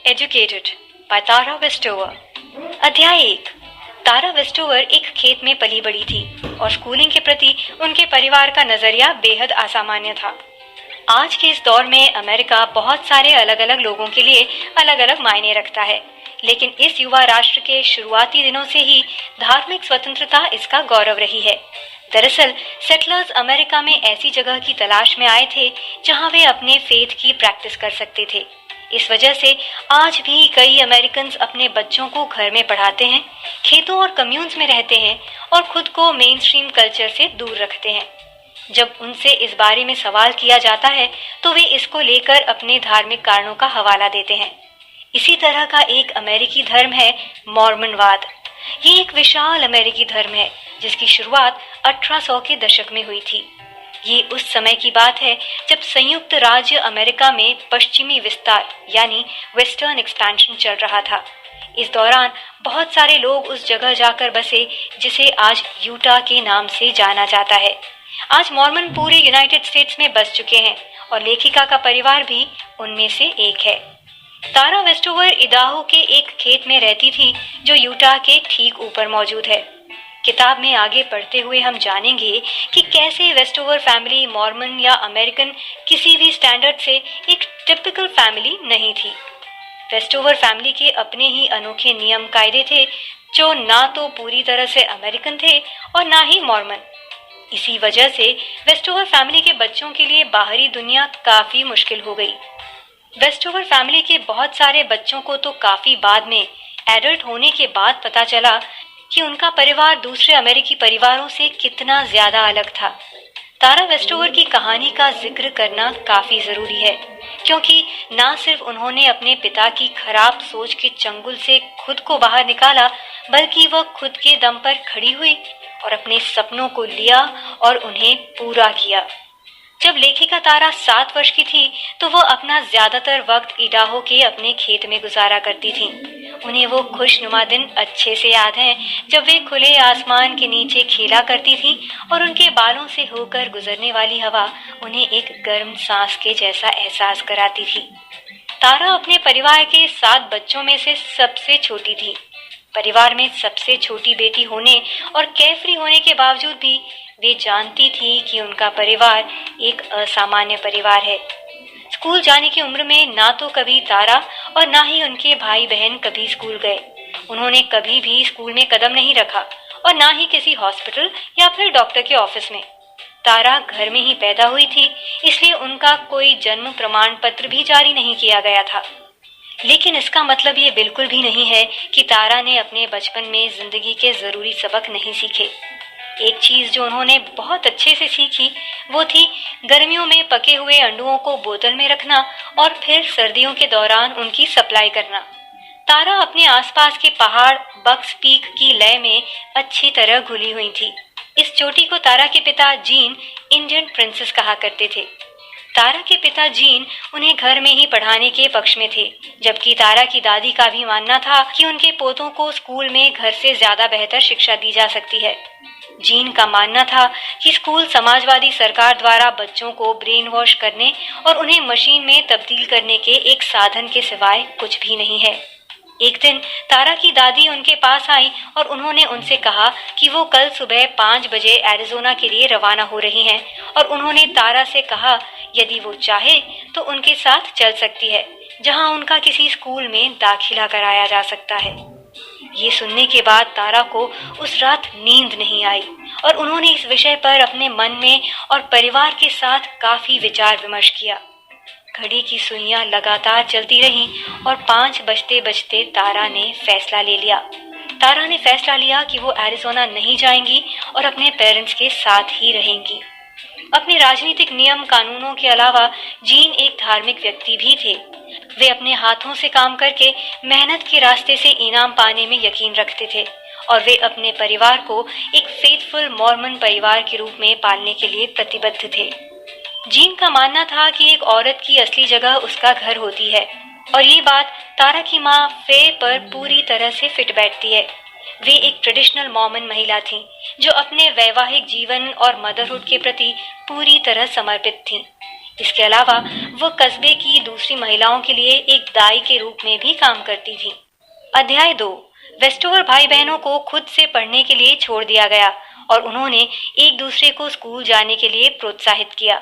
Educated bye तारा वेस्टोवर। अध्याय 1। तारा वेस्टोवर एक खेत में पली बड़ी थी और स्कूलिंग के प्रति उनके परिवार का नजरिया बेहद असामान्य था। आज के इस दौर में अमेरिका बहुत सारे अलग अलग लोगों के लिए अलग अलग मायने रखता है, लेकिन इस युवा राष्ट्र के शुरुआती दिनों से ही धार्मिक स्वतंत्रता इसका गौरव रही है। दरअसल सेटलर्स अमेरिका में ऐसी जगह की तलाश में आए थे जहां वे अपने फेथ की प्रैक्टिस कर सकते थे। इस वजह से आज भी कई अमेरिकन अपने बच्चों को घर में पढ़ाते हैं, खेतों और कम्यून्स में रहते हैं और खुद को मेन स्ट्रीम कल्चर से दूर रखते हैं। जब उनसे इस बारे में सवाल किया जाता है तो वे इसको लेकर अपने धार्मिक कारणों का हवाला देते हैं। इसी तरह का एक अमेरिकी धर्म है मॉर्मनवाद। ये एक विशाल अमेरिकी धर्म है जिसकी शुरुआत 1800 के दशक में हुई थी। ये उस समय की बात है जब संयुक्त राज्य अमेरिका में पश्चिमी विस्तार यानी वेस्टर्न एक्सपेंशन चल रहा था। इस दौरान बहुत सारे लोग उस जगह जाकर बसे जिसे आज यूटा के नाम से जाना जाता है। आज मॉर्मन पूरे यूनाइटेड स्टेट्स में बस चुके हैं और लेखिका का परिवार भी उनमें से एक है। तारा वेस्टोवर इडाहो के एक खेत में रहती थी जो यूटा के ठीक ऊपर मौजूद है। किताब में आगे पढ़ते हुए हम जानेंगे कि कैसे वेस्टोवर फैमिली मॉर्मन या अमेरिकन किसी भी स्टैंडर्ड से एक टिपिकल फैमिली नहीं थी। वेस्टोवर फैमिली के अपने ही अनोखे नियम कायदे थे जो ना तो पूरी तरह से अमेरिकन थे और ना ही मॉर्मन। इसी वजह से वेस्टोवर फैमिली के बच्चों के लिए बाहरी दुनिया काफी मुश्किल हो गई। वेस्टोवर फैमिली के बहुत सारे बच्चों को तो काफी बाद में एडल्ट होने के बाद पता चला कि उनका परिवार दूसरे अमेरिकी परिवारों से कितना ज्यादा अलग था। तारा वेस्टोवर की कहानी का जिक्र करना काफी जरूरी है क्योंकि ना सिर्फ उन्होंने अपने पिता की खराब सोच के चंगुल से खुद को बाहर निकाला, बल्कि वह खुद के दम पर खड़ी हुई और अपने सपनों को लिया और उन्हें पूरा किया। जब लेखिका तारा 7 वर्ष की थी तो वह अपना ज्यादातर वक्त इडाहो के अपने खेत में गुजारा करती थी। उन्हें वो खुशनुमा दिन अच्छे से याद हैं जब वे खुले आसमान के नीचे खेला करती थी और उनके बालों से होकर गुजरने वाली हवा उन्हें एक गर्म सांस के जैसा एहसास कराती थी। तारा अपने परिवार के 7 बच्चों में से सबसे छोटी थी। परिवार में सबसे छोटी बेटी होने और कैफरी होने के बावजूद भी वे जानती थी कि उनका परिवार एक असामान्य परिवार है। स्कूल जाने की उम्र में ना तो कभी तारा और ना ही उनके भाई बहन कभी स्कूल गए। उन्होंने कभी भी स्कूल में कदम नहीं रखा और ना ही किसी हॉस्पिटल या फिर डॉक्टर के ऑफिस में। तारा घर में ही पैदा हुई थी, इसलिए उनका कोई जन्म प्रमाण पत्र भी जारी नहीं किया गया था। लेकिन इसका मतलब ये बिल्कुल भी नहीं है कि तारा ने अपने बचपन में जिंदगी के जरूरी सबक नहीं सीखे। एक चीज जो उन्होंने बहुत अच्छे से सीखी वो थी गर्मियों में पके हुए अंडों को बोतल में रखना और फिर सर्दियों के दौरान उनकी सप्लाई करना। तारा अपने आसपास के पहाड़ बक्स पीक की लय में अच्छी तरह घुली हुई थी। इस चोटी को तारा के पिता जीन इंडियन प्रिंसेस कहा करते थे। तारा के पिता जीन उन्हें घर में ही पढ़ाने के पक्ष में थे, जबकि तारा की दादी का भी मानना था कि उनके पोतों को स्कूल में घर से ज्यादा बेहतर शिक्षा दी जा सकती है। जीन का मानना था कि स्कूल समाजवादी सरकार द्वारा बच्चों को ब्रेन वॉश करने और उन्हें मशीन में तब्दील करने के एक साधन के सिवाय कुछ भी नहीं है। एक दिन तारा की दादी उनके पास आई और उन्होंने उनसे कहा कि वो कल सुबह 5 बजे एरिज़ोना के लिए रवाना हो रही हैं और उन्होंने तारा से कहा यदि वो चाहे तो उनके साथ चल सकती है, जहां उनका किसी स्कूल में दाखिला कराया जा सकता है। ये सुनने के बाद तारा को उस रात नींद नहीं आई और उन्होंने इस विषय पर अपने मन में और परिवार के साथ काफी विचार विमर्श किया। घड़ी की सुइयां लगातार चलती रहीं और 5 बजते बजते तारा ने फैसला ले लिया। तारा ने फैसला लिया कि वो एरिज़ोना नहीं जाएंगी और अपने पेरेंट्स के साथ ही रहेंगी। अपने राजनीतिक नियम कानूनों के अलावा जीन एक धार्मिक व्यक्ति भी थे। वे अपने हाथों से काम करके मेहनत के रास्ते से इनाम पाने में यकीन रखते थे और वे अपने परिवार को एक फेथफुल मॉर्मन परिवार के रूप में पालने के लिए प्रतिबद्ध थे। जीन का मानना था कि एक औरत की असली जगह उसका घर होती है और ये बात तारा की माँ फे पर पूरी तरह से फिट बैठती है। वे एक ट्रेडिशनल मॉर्मन महिला थीं जो अपने वैवाहिक जीवन और मदरहुड के प्रति पूरी तरह समर्पित थीं। इसके अलावा वह कस्बे की दूसरी महिलाओं के लिए एक दाई के रूप में भी काम करती थी। अध्याय 2। वेस्टोवर भाई बहनों को खुद से पढ़ने के लिए छोड़ दिया गया और उन्होंने एक दूसरे को स्कूल जाने के लिए प्रोत्साहित किया।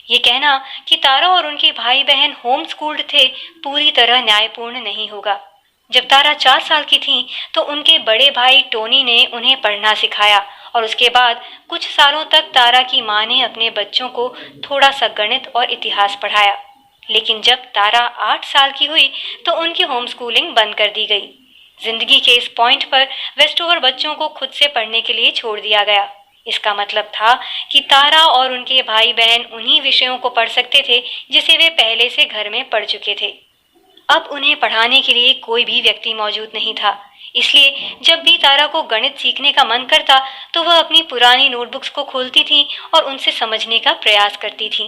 ये कहना कि तारा और उनके भाई बहन होम स्कूल्ड थे पूरी तरह न्यायपूर्ण नहीं होगा। जब तारा 4 साल की थी तो उनके बड़े भाई टोनी ने उन्हें पढ़ना सिखाया और उसके बाद कुछ सालों तक तारा की माँ ने अपने बच्चों को थोड़ा सा गणित और इतिहास पढ़ाया। लेकिन जब तारा 8 साल की हुई तो उनकी होम स्कूलिंग बंद कर दी गई। जिंदगी के इस पॉइंट पर वेस्टोवर बच्चों को खुद से पढ़ने के लिए छोड़ दिया गया। इसका मतलब था कि तारा और उनके भाई बहन उन्हीं विषयों को पढ़ सकते थे जिसे वे पहले से घर में पढ़ चुके थे। अब उन्हें पढ़ाने के लिए कोई भी व्यक्ति मौजूद नहीं था, इसलिए जब भी तारा को गणित सीखने का मन करता तो वह अपनी पुरानी नोटबुक्स को खोलती थी और उनसे समझने का प्रयास करती थी।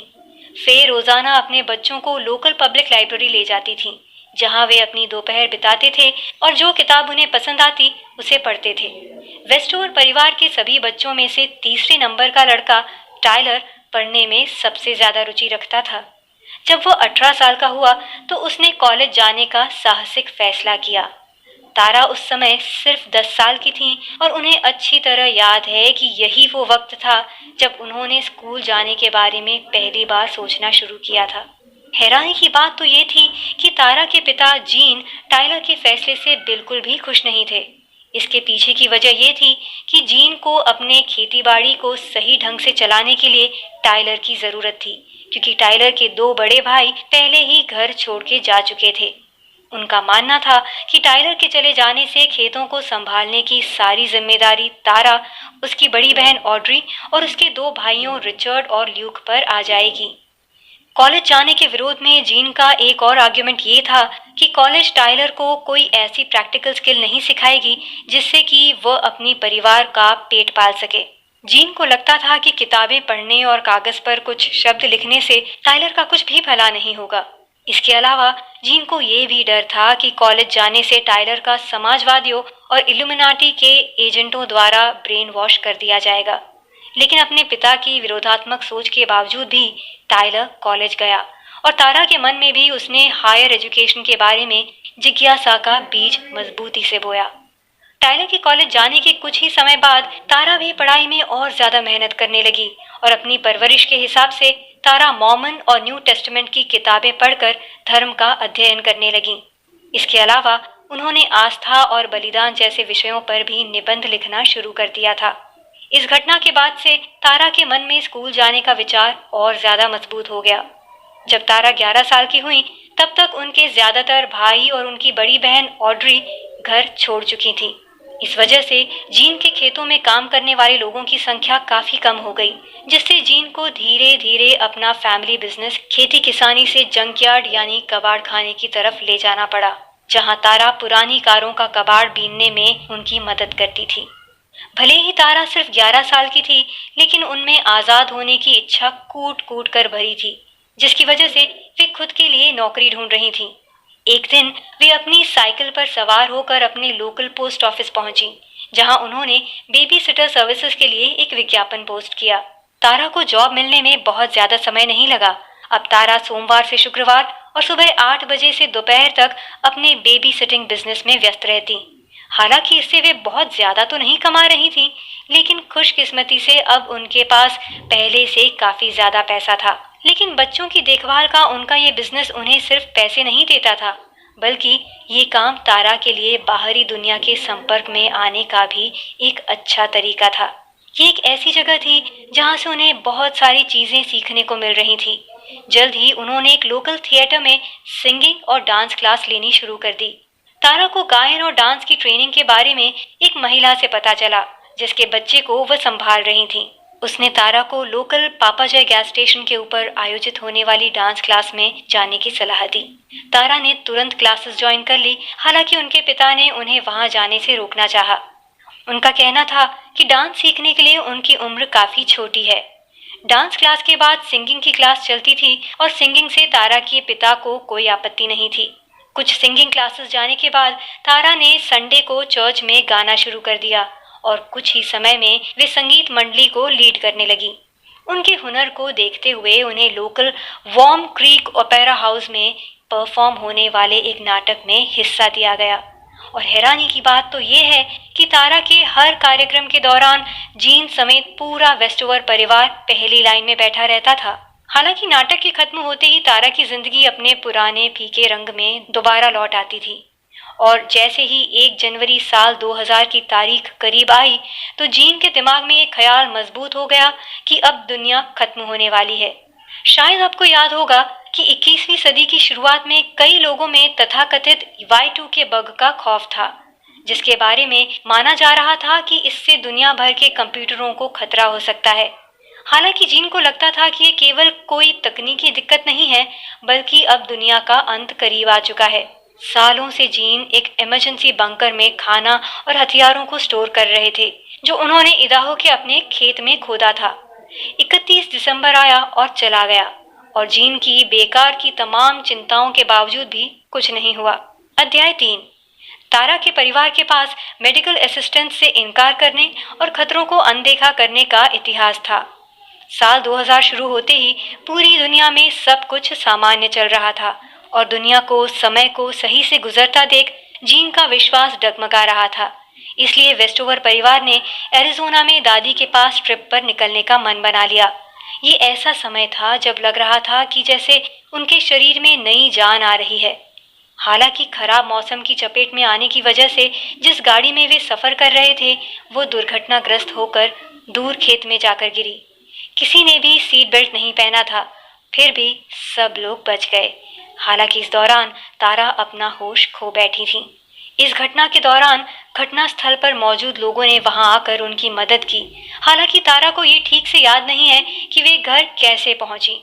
वे रोजाना अपने बच्चों को लोकल पब्लिक लाइब्रेरी ले जाती थी, जहां वे अपनी दोपहर बिताते थे और जो किताब उन्हें पसंद आती उसे पढ़ते थे। वेस्टोवर परिवार के सभी बच्चों में से तीसरे नंबर का लड़का टाइलर पढ़ने में सबसे ज्यादा रुचि रखता था। जब वो 18 साल का हुआ तो उसने कॉलेज जाने का साहसिक फैसला किया। तारा उस समय सिर्फ 10 साल की थी और उन्हें अच्छी तरह याद है कि यही वो वक्त था जब उन्होंने स्कूल जाने के बारे में पहली बार सोचना शुरू किया था। हैरानी की बात तो ये थी कि तारा के पिता जीन टाइलर के फैसले से बिल्कुल भी खुश नहीं थे। इसके पीछे की वजह ये थी कि जीन को अपने खेतीबाड़ी को सही ढंग से चलाने के लिए टाइलर की जरूरत थी, क्योंकि टाइलर के 2 बड़े भाई पहले ही घर छोड़ के जा चुके थे। उनका मानना था कि टाइलर के चले जाने से खेतों को संभालने की सारी जिम्मेदारी तारा, उसकी बड़ी बहन ऑड्री और उसके 2 भाइयों रिचर्ड और ल्यूक पर आ जाएगी। कॉलेज जाने के विरोध में जीन का एक और आर्ग्यूमेंट ये था कि कॉलेज टाइलर को कोई ऐसी प्रैक्टिकल स्किल नहीं सिखाएगी जिससे कि वह अपनी परिवार का पेट पाल सके। जीन को लगता था कि किताबें पढ़ने और कागज पर कुछ शब्द लिखने से टाइलर का कुछ भी भला नहीं होगा। इसके अलावा जीन को ये भी डर था कि कॉलेज जाने से टाइलर का समाजवादियों और इल्यूमिनाटी के एजेंटों द्वारा ब्रेन वॉश कर दिया जाएगा। लेकिन अपने पिता की विरोधात्मक सोच के बावजूद भी टाइलर कॉलेज गया और तारा के मन में भी उसने हायर एजुकेशन के बारे में जिज्ञासा का बीज मजबूती से बोया। टाइलर के कॉलेज जाने के कुछ ही समय बाद तारा भी पढ़ाई में और ज्यादा मेहनत करने लगी और अपनी परवरिश के हिसाब से तारा मॉर्मन और न्यू टेस्टामेंट की किताबें पढ़कर धर्म का अध्ययन करने लगी। इसके अलावा उन्होंने आस्था और बलिदान जैसे विषयों पर भी निबंध लिखना शुरू कर दिया था। इस घटना के बाद से तारा के मन में स्कूल जाने का विचार और ज्यादा मजबूत हो गया। जब तारा 11 साल की हुई तब तक उनके ज्यादातर भाई और उनकी बड़ी बहन ऑड्री घर छोड़ चुकी थी। इस वजह से जीन के खेतों में काम करने वाले लोगों की संख्या काफी कम हो गई, जिससे जीन को धीरे धीरे अपना फैमिली बिजनेस खेती किसानी से जंकयार्ड यानी कबाड़ खाने की तरफ ले जाना पड़ा, जहां तारा पुरानी कारों का कबाड़ बीनने में उनकी मदद करती थी। भले ही तारा सिर्फ 11 साल की थी, लेकिन उनमें आजाद होने की इच्छा कूट कूट कर भरी थी, जिसकी वजह से वे खुद के लिए नौकरी ढूंढ रही थीं। एक दिन वे अपनी साइकिल पर सवार होकर अपने लोकल पोस्ट ऑफिस पहुंची, जहां उन्होंने बेबी सिटर सर्विसेज के लिए एक विज्ञापन पोस्ट किया। तारा को जॉब मिलने में बहुत ज्यादा समय नहीं लगा। अब तारा सोमवार से शुक्रवार और सुबह 8 बजे से दोपहर तक अपने बेबी सिटिंग बिजनेस में व्यस्त रहती। हालांकि इससे वे बहुत ज्यादा तो नहीं कमा रही थी, लेकिन खुशकिस्मती से अब उनके पास पहले से काफी ज्यादा पैसा था। लेकिन बच्चों की देखभाल का उनका ये बिजनेस उन्हें सिर्फ पैसे नहीं देता था, बल्कि ये काम तारा के लिए बाहरी दुनिया के संपर्क में आने का भी एक अच्छा तरीका था। ये एक ऐसी जगह थी जहां से उन्हें बहुत सारी चीजें सीखने को मिल रही थी। जल्द ही उन्होंने एक लोकल थिएटर में सिंगिंग और डांस क्लास लेनी शुरू कर दी। तारा को गायन और डांस की ट्रेनिंग के बारे में एक महिला से पता चला, जिसके बच्चे को वह संभाल रही थी। उसने तारा को लोकल पापाजय गैस स्टेशन के ऊपर आयोजित होने वाली डांस क्लास में जाने की सलाह दी। तारा ने तुरंत क्लासेस ज्वाइन कर ली, हालांकि उनके पिता ने उन्हें वहां जाने से रोकना चाहा। उनका कहना था कि डांस सीखने के लिए उनकी उम्र काफी छोटी है। डांस क्लास के बाद सिंगिंग की क्लास चलती थी और सिंगिंग से तारा के पिता को कोई आपत्ति नहीं थी। कुछ सिंगिंग क्लासेस जाने के बाद तारा ने संडे को चर्च में गाना शुरू कर दिया और कुछ ही समय में वे संगीत मंडली को लीड करने लगी। उनके हुनर को देखते हुए उन्हें local warm creek opera house में परफॉर्म होने वाले एक नाटक में हिस्सा दिया गया। और हैरानी की बात तो ये है कि तारा के हर कार्यक्रम के दौरान जीन समेत पूरा वेस्टओवर परिवार पहली लाइन में बैठा रहता था। हालांकि नाटक के खत्म होते ही तारा की जिंदगी अपने पुराने फीके रंग में दोबारा लौट आती थी। और जैसे ही 1 जनवरी साल 2000 की तारीख करीब आई तो जीन के दिमाग में एक ख्याल मजबूत हो गया कि अब दुनिया खत्म होने वाली है। शायद आपको याद होगा कि 21वीं सदी की शुरुआत में कई लोगों में तथाकथित Y2K बग का खौफ था, जिसके बारे में माना जा रहा था कि इससे दुनिया भर के कंप्यूटरों को खतरा हो सकता है। हालांकि जीन को लगता था कि ये केवल कोई तकनीकी दिक्कत नहीं है, बल्कि अब दुनिया का अंत करीब आ चुका है। सालों से जीन एक इमरजेंसी बंकर में खाना और हथियारों को स्टोर कर रहे थे, जो उन्होंने इदाहो के अपने खेत में खोदा था। 31 दिसंबर आया और चला गया, और जीन की बेकार की तमाम चिंताओं के बावजूद भी कुछ नहीं हुआ। अध्याय 3। तारा के परिवार के पास मेडिकल असिस्टेंस से इनकार करने और खतरों को अनदेखा करने का इतिहास था। साल 2000 शुरू होते ही पूरी दुनिया में सब कुछ सामान्य चल रहा था, और दुनिया को समय को सही से गुजरता देख जीन का विश्वास डगमगा रहा था। इसलिए वेस्टओवर परिवार ने एरिज़ोना में दादी के पास ट्रिप पर निकलने का मन बना लिया। ये ऐसा समय था जब लग रहा था कि जैसे उनके शरीर में नई जान आ रही है। हालांकि खराब मौसम की चपेट में आने की वजह से जिस गाड़ी में वे सफर कर रहे थे वो दुर्घटनाग्रस्त होकर दूर खेत में जाकर गिरी। किसी ने भी सीट बेल्ट नहीं पहना था, फिर भी सब लोग बच गए। हालांकि इस दौरान तारा अपना होश खो बैठी थी। इस घटना के दौरान घटना स्थल पर मौजूद लोगों ने वहां आकर उनकी मदद की। हालांकि तारा को ये ठीक से याद नहीं है कि वे घर कैसे पहुंची,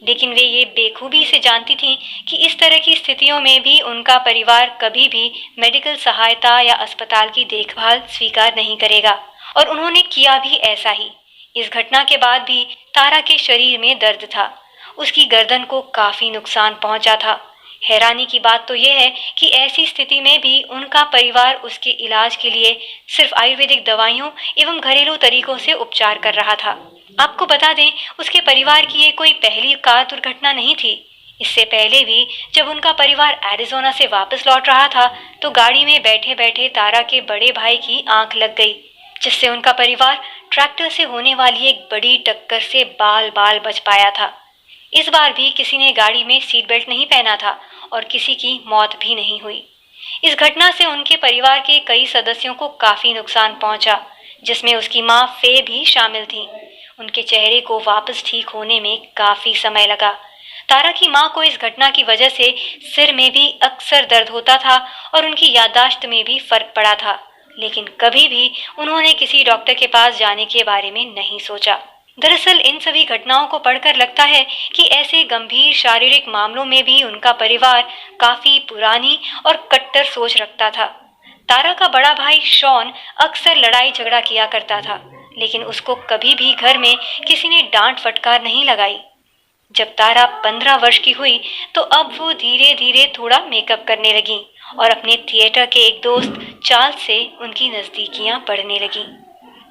लेकिन वे ये बेखूबी से जानती थीं कि इस तरह की स्थितियों में भी उनका परिवार कभी भी मेडिकल सहायता या अस्पताल की देखभाल स्वीकार नहीं करेगा, और उन्होंने किया भी ऐसा ही। इस घटना के बाद भी तारा के शरीर में दर्द था। उसकी गर्दन को काफी नुकसान पहुंचा था। हैरानी की बात तो यह है कि ऐसी स्थिति में भी उनका परिवार उसके इलाज के लिए सिर्फ आयुर्वेदिक दवाइयों एवं घरेलू तरीकों से उपचार कर रहा था। आपको बता दें, उसके परिवार की ये कोई पहली कार दुर्घटना नहीं थी। इससे पहले भी जब उनका परिवार एरिज़ोना से वापस लौट रहा था तो गाड़ी में बैठे बैठे तारा के बड़े भाई की आंख लग गई, जिससे उनका परिवार ट्रैक्टर से होने वाली एक बड़ी टक्कर से बाल बाल बच पाया था। इस बार भी किसी ने गाड़ी में सीट बेल्ट नहीं पहना था और किसी की मौत भी नहीं हुई। इस घटना से उनके परिवार के कई सदस्यों को काफी नुकसान पहुंचा, जिसमें उसकी माँ फे भी शामिल थी। उनके चेहरे को वापस ठीक होने में काफी समय लगा। तारा की माँ को इस घटना की वजह से सिर में भी अक्सर दर्द होता था और उनकी याददाश्त में भी फर्क पड़ा था, लेकिन कभी भी उन्होंने किसी डॉक्टर के पास जाने के बारे में नहीं सोचा। दरअसल इन सभी घटनाओं को पढ़कर लगता है कि ऐसे गंभीर शारीरिक मामलों में भी उनका परिवार काफी पुरानी और कट्टर सोच रखता था। तारा का बड़ा भाई शॉन अक्सर लड़ाई झगड़ा किया करता था, लेकिन उसको कभी भी घर में किसी ने डांट फटकार नहीं लगाई। जब तारा 15 वर्ष की हुई तो अब वो धीरे धीरे थोड़ा मेकअप करने लगी और अपने थिएटर के एक दोस्त चार्ल्स से उनकी नजदीकियां बढ़ने लगी।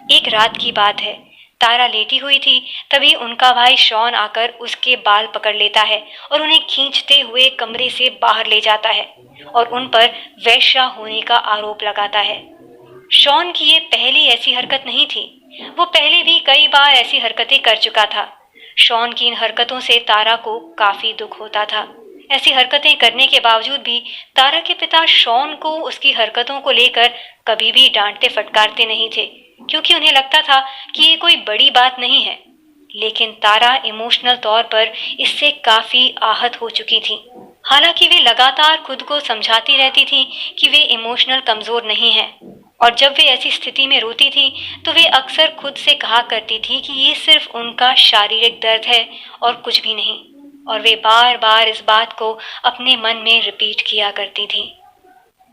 एक रात की बात है, तारा लेटी हुई थी, तभी उनका भाई शॉन आकर उसके बाल पकड़ लेता है और उन्हें खींचते हुए कमरे से बाहर ले जाता है और उन पर वेश्या होने का आरोप लगाता है। शॉन की ये पहली ऐसी हरकत नहीं थी, वो पहले भी कई बार ऐसी हरकतें कर चुका था। शॉन की इन हरकतों से तारा को काफी दुख होता था। ऐसी हरकतें करने के बावजूद भी तारा के पिता शॉन को उसकी हरकतों को लेकर कभी भी डांटते फटकारते नहीं थे, क्योंकि उन्हें लगता था कि ये कोई बड़ी बात नहीं है। लेकिन तारा इमोशनल तौर पर इससे काफी आहत हो चुकी थी। हालांकि वे लगातार खुद को समझाती रहती थी कि वे इमोशनल कमजोर नहीं हैं, और जब वे ऐसी स्थिति में रोती थी तो वे अक्सर खुद से कहा करती थी कि ये सिर्फ उनका शारीरिक दर्द है और कुछ भी नहीं, और वे बार बार इस बात को अपने मन में रिपीट किया करती थी।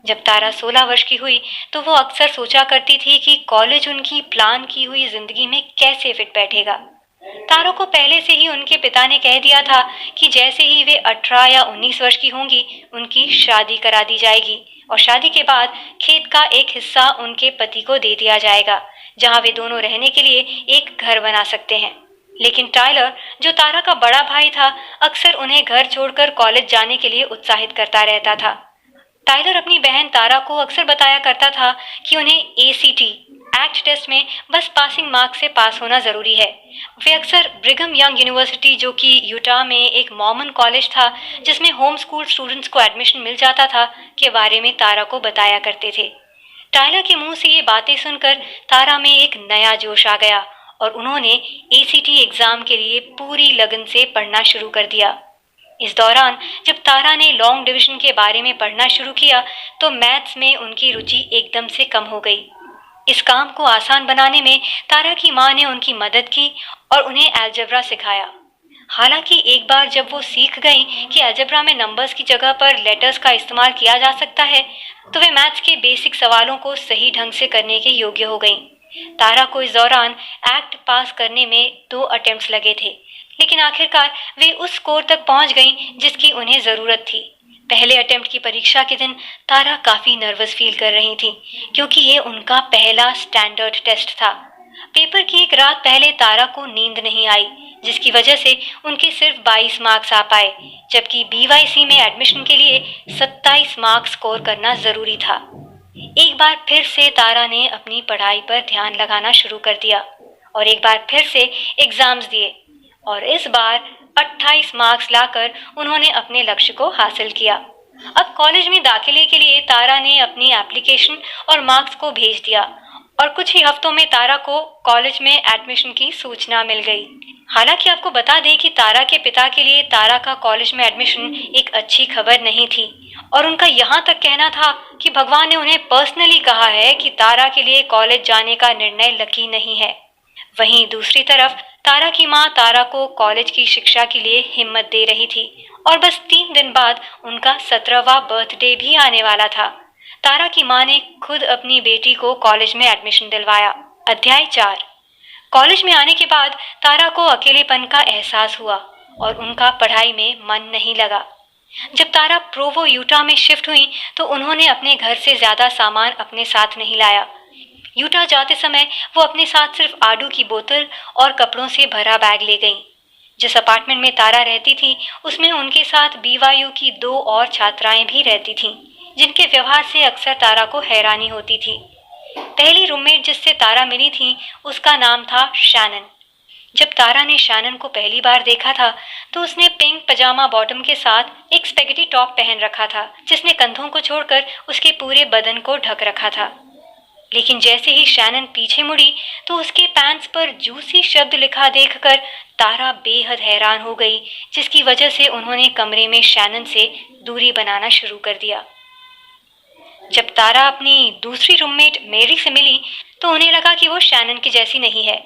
जब तारा 16 वर्ष की हुई तो वो अक्सर सोचा करती थी कि कॉलेज उनकी प्लान की हुई जिंदगी में कैसे फिट बैठेगा। तारा को पहले से ही उनके पिता ने कह दिया था कि जैसे ही वे 18 या 19 वर्ष की होंगी उनकी शादी करा दी जाएगी, और शादी के बाद खेत का एक हिस्सा उनके पति को दे दिया जाएगा, जहां वे दोनों रहने के लिए एक घर बना सकते हैं। लेकिन टायलर, जो तारा का बड़ा भाई था, अक्सर उन्हें घर छोड़कर कॉलेज जाने के लिए उत्साहित करता रहता था। टाइलर अपनी बहन तारा को अक्सर बताया करता था कि उन्हें एसीटी एक्ट टेस्ट में बस पासिंग मार्क से पास होना जरूरी है। वे अक्सर ब्रिघम यंग यूनिवर्सिटी, जो कि यूटा में एक मॉर्मन कॉलेज था जिसमें होम स्कूल स्टूडेंट्स को एडमिशन मिल जाता था, के बारे में तारा को बताया करते थे। टाइलर के मुंह से ये बातें सुनकर तारा में एक नया जोश आ गया और उन्होंने एसीटी एग्जाम के लिए पूरी लगन से पढ़ना शुरू कर दिया। इस दौरान जब तारा ने लॉन्ग डिवीजन के बारे में पढ़ना शुरू किया तो मैथ्स में उनकी रुचि एकदम से कम हो गई। इस काम को आसान बनाने में तारा की माँ ने उनकी मदद की और उन्हें अलजेब्रा सिखाया। हालांकि एक बार जब वो सीख गई कि अलजेब्रा में नंबर्स की जगह पर लेटर्स का इस्तेमाल किया जा सकता है, तो वे मैथ्स के बेसिक सवालों को सही ढंग से करने के योग्य हो गईं। तारा को इस दौरान एक्ट पास करने में 2 अटेम्प्ट्स लगे थे, लेकिन आखिरकार वे उस स्कोर तक पहुंच गईं जिसकी उन्हें जरूरत थी। पहले अटेम्प्ट की परीक्षा के दिन तारा काफी नर्वस फील कर रही थी, क्योंकि ये उनका पहला स्टैंडर्ड टेस्ट था। पेपर की एक रात पहले तारा को नींद नहीं आई, जिसकी वजह से उनके सिर्फ 22 मार्क्स आ पाए, जबकि बीवाईसी में एडमिशन के लिए 27 मार्क्स स्कोर करना जरूरी था। एक बार फिर से तारा ने अपनी पढ़ाई पर ध्यान लगाना शुरू कर दिया और एक बार फिर से एग्जाम्स दिए और इस बार 28 मार्क्स लाकर उन्होंने अपने लक्ष्य को हासिल किया। अब कॉलेज में दाखिले के लिए तारा ने अपनी एप्लीकेशन और मार्क्स को भेज दिया और कुछ ही हफ्तों में तारा को कॉलेज में एडमिशन की सूचना मिल गई। हालांकि आपको बता दें कि तारा के पिता के लिए तारा का कॉलेज में एडमिशन एक अच्छी खबर नहीं थी और उनका यहाँ तक कहना था कि भगवान ने उन्हें पर्सनली कहा है कि तारा के लिए कॉलेज जाने का निर्णय लकी नहीं है। वहीं दूसरी तरफ तारा की माँ तारा को कॉलेज की शिक्षा के लिए हिम्मत दे रही थी और बस 3 दिन बाद उनका 17वां बर्थडे भी आने वाला था। तारा की माँ ने खुद अपनी बेटी को कॉलेज में एडमिशन दिलवाया। अध्याय 4। कॉलेज में आने के बाद तारा को अकेलेपन का एहसास हुआ और उनका पढ़ाई में मन नहीं लगा। जब तारा प्रोवो यूटा में शिफ्ट हुई तो उन्होंने अपने घर से ज्यादा सामान अपने साथ नहीं लाया। यूटा जाते समय वो अपने साथ सिर्फ आडू की बोतल और कपड़ों से भरा बैग ले गईं। जिस अपार्टमेंट में तारा रहती थी उसमें उनके साथ बीवायू की 2 और छात्राएं भी रहती थीं, जिनके व्यवहार से अक्सर तारा को हैरानी होती थी। पहली रूममेट जिससे तारा मिली थी उसका नाम था शैनन। जब तारा ने शैनन को पहली बार देखा था तो उसने पिंक पजामा बॉटम के साथ एक स्पेगेटी टॉप पहन रखा था, जिसने कंधों को छोड़कर उसके पूरे बदन को ढक रखा था। लेकिन जैसे ही शैनन पीछे मुड़ी तो उसके पैंट्स पर जूसी शब्द लिखा देखकर तारा बेहद हैरान हो गई, जिसकी वजह से उन्होंने कमरे में शैनन से दूरी बनाना शुरू कर दिया। जब तारा अपनी दूसरी रूममेट मेरी से मिली तो उन्हें लगा कि वो शैनन की जैसी नहीं है।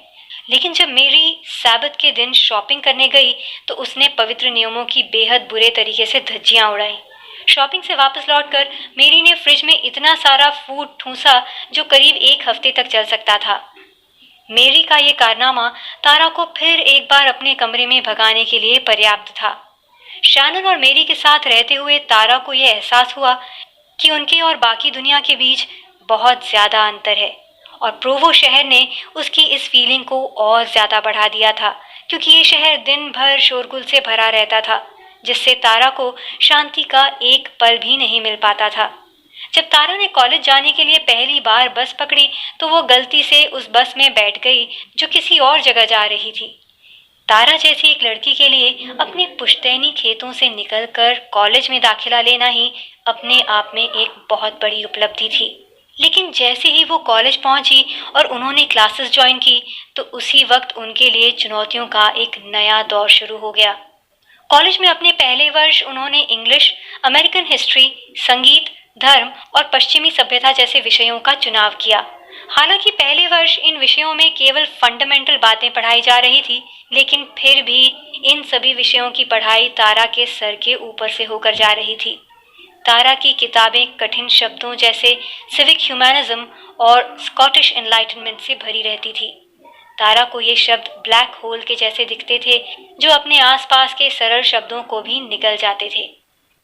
लेकिन जब मेरी सैबत के दिन शॉपिंग करने गई तो उसने पवित्र नियमों की बेहद बुरे तरीके से धज्जियां उड़ाई। शॉपिंग से वापस लौटकर मेरी ने फ्रिज में इतना सारा फूड ठूंसा जो करीब 1 हफ्ते तक चल सकता था। मेरी का ये कारनामा तारा को फिर एक बार अपने कमरे में भगाने के लिए पर्याप्त था। शैनन और मेरी के साथ रहते हुए तारा को यह एहसास हुआ कि उनके और बाकी दुनिया के बीच बहुत ज्यादा अंतर है और प्रोवो शहर ने उसकी इस फीलिंग को और ज्यादा बढ़ा दिया था, क्योंकि ये शहर दिन भर शोरगुल से भरा रहता था, जिससे तारा को शांति का एक पल भी नहीं मिल पाता था। जब तारा ने कॉलेज जाने के लिए पहली बार बस पकड़ी तो वो गलती से उस बस में बैठ गई जो किसी और जगह जा रही थी। तारा जैसी एक लड़की के लिए अपने पुश्तैनी खेतों से निकलकर कॉलेज में दाखिला लेना ही अपने आप में एक बहुत बड़ी उपलब्धि थी। लेकिन जैसे ही वो कॉलेज पहुंची और उन्होंने क्लासेस ज्वाइन की तो उसी वक्त उनके लिए चुनौतियों का एक नया दौर शुरू हो गया। कॉलेज में अपने पहले वर्ष उन्होंने इंग्लिश, अमेरिकन हिस्ट्री, संगीत, धर्म और पश्चिमी सभ्यता जैसे विषयों का चुनाव किया। हालांकि पहले वर्ष इन विषयों में केवल फंडामेंटल बातें पढ़ाई जा रही थी, लेकिन फिर भी इन सभी विषयों की पढ़ाई तारा के सर के ऊपर से होकर जा रही थी। तारा की किताबें कठिन शब्दों जैसे सिविक ह्यूमैनिज्म और स्कॉटिश एनलाइटनमेंट से भरी रहती थी। तारा को ये शब्द ब्लैक होल के जैसे दिखते थे जो अपने आसपास के सरल शब्दों को भी निगल जाते थे।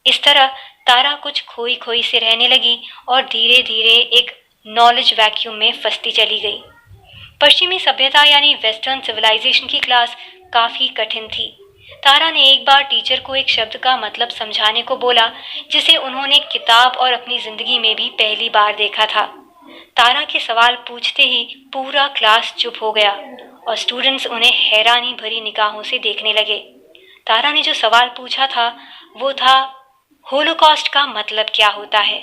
इस तरह तारा कुछ खोई खोई से रहने लगी और धीरे धीरे एक नॉलेज वैक्यूम में फंसती चली गई। पश्चिमी सभ्यता यानी वेस्टर्न सिविलाइजेशन की क्लास काफी कठिन थी। तारा ने एक बार टीचर को एक शब्द का मतलब समझाने को बोला, जिसे उन्होंने किताब और अपनी जिंदगी में भी पहली बार देखा था। तारा के सवाल पूछते ही पूरा क्लास चुप हो गया और स्टूडेंट्स उन्हें हैरानी भरी निगाहों से देखने लगे। तारा ने जो सवाल पूछा था वो था, होलोकॉस्ट का मतलब क्या होता है?